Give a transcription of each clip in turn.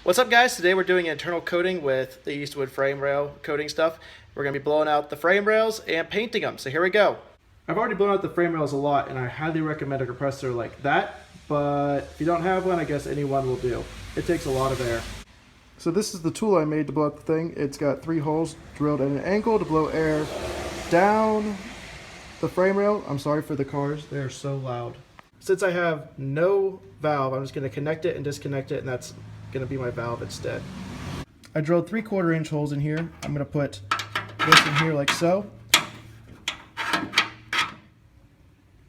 What's up, guys? Today we're doing internal coating with the Eastwood frame rail coating stuff. We're going to be blowing out the frame rails and painting them, so here we go. I've already blown out the frame rails a lot, and I highly recommend a compressor like that, but if you don't have one, I guess any one will do. It takes a lot of air. So this is the tool I made to blow out the thing. It's got 3 holes drilled at an angle to blow air down the frame rail. I'm sorry for the cars, they're so loud. Since I have no valve, I'm just going to connect it and disconnect it, and that's going to be my valve instead. I drilled 3/4 inch holes in here. I'm going to put this in here like so.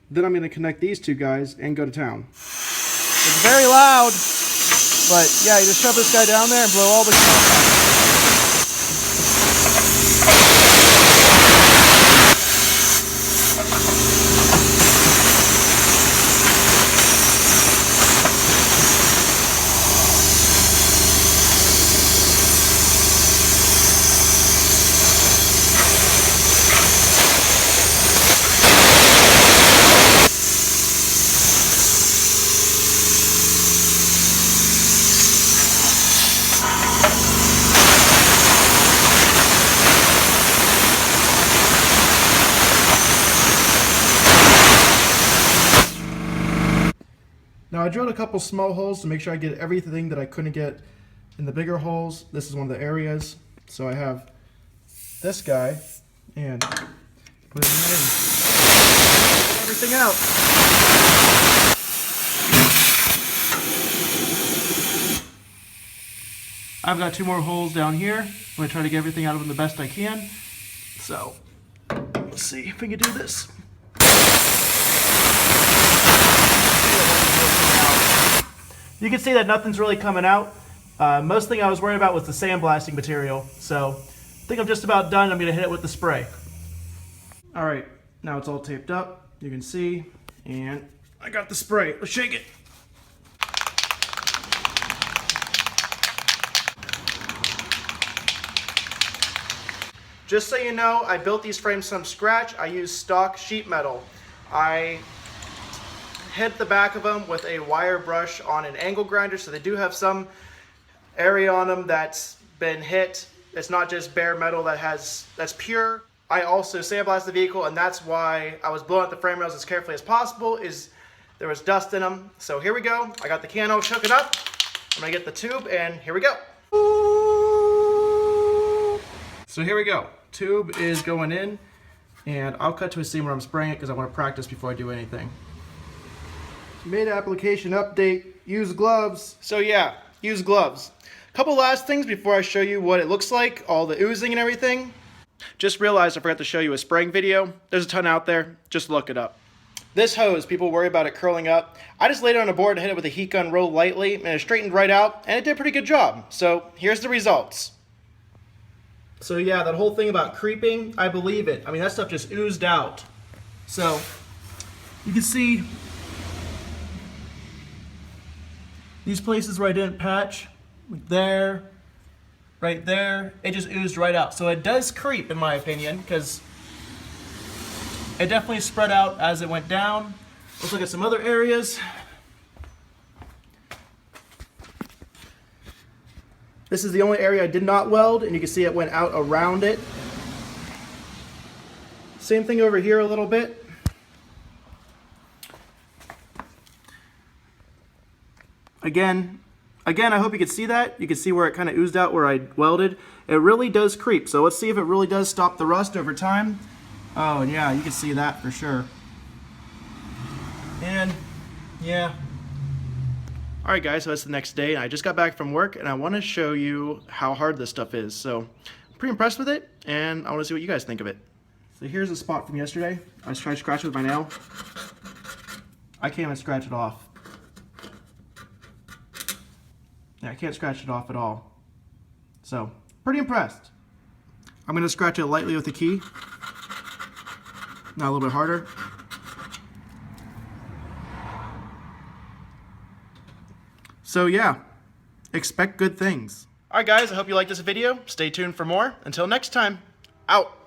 Then I'm going to connect these two guys and go to town. It's very loud, but yeah, you just shove this guy down there and blow all the stuff out. Now I drilled a couple small holes to make sure I get everything that I couldn't get in the bigger holes. This is one of the areas. So I have this guy and put it in, get everything out. I've got 2 more holes down here. I'm going to try to get everything out of them the best I can. So let's see if we can do this. You can see that nothing's really coming out. Most thing I was worried about was the sandblasting material. So I think I'm just about done. I'm going to hit it with the spray. All right, now it's all taped up. You can see, and I got the spray. Let's shake it. Just so you know, I built these frames from scratch. I used stock sheet metal. I hit the back of them with a wire brush on an angle grinder, so they do have some area on them that's been hit. It's not just bare metal that's pure. I also sandblasted the vehicle, and that's why I was blowing out the frame rails as carefully as possible, is there was dust in them. So here we go. I got the can hose hooking up. I'm gonna get the tube, and here we go. So here we go. Tube is going in, and I'll cut to a scene where I'm spraying it because I want to practice before I do anything. Made application update, use gloves. So yeah, use gloves. Couple last things before I show you what it looks like, all the oozing and everything. Just realized I forgot to show you a spraying video. There's a ton out there, just look it up. This hose, people worry about it curling up. I just laid it on a board and hit it with a heat gun real lightly, and it straightened right out, and it did a pretty good job. So here's the results. So yeah, that whole thing about creeping, I believe it. I mean, that stuff just oozed out. So you can see these places where I didn't patch, like there, right there, it just oozed right out. So it does creep, in my opinion, because it definitely spread out as it went down. Let's look at some other areas. This is the only area I did not weld, and you can see it went out around it. Same thing over here a little bit. Again, I hope you can see that. You can see where it kind of oozed out where I welded. It really does creep, so let's see if it really does stop the rust over time. Oh, and yeah, you can see that for sure. And, yeah. Alright guys, so it's the next day, and I just got back from work, and I want to show you how hard this stuff is. So, I'm pretty impressed with it, and I want to see what you guys think of it. So here's a spot from yesterday. I was trying to scratch it with my nail. I can't even scratch it off. Yeah, I can't scratch it off at all. So, pretty impressed. I'm going to scratch it lightly with the key. Now a little bit harder. So yeah, expect good things. Alright guys, I hope you liked this video. Stay tuned for more. Until next time, out.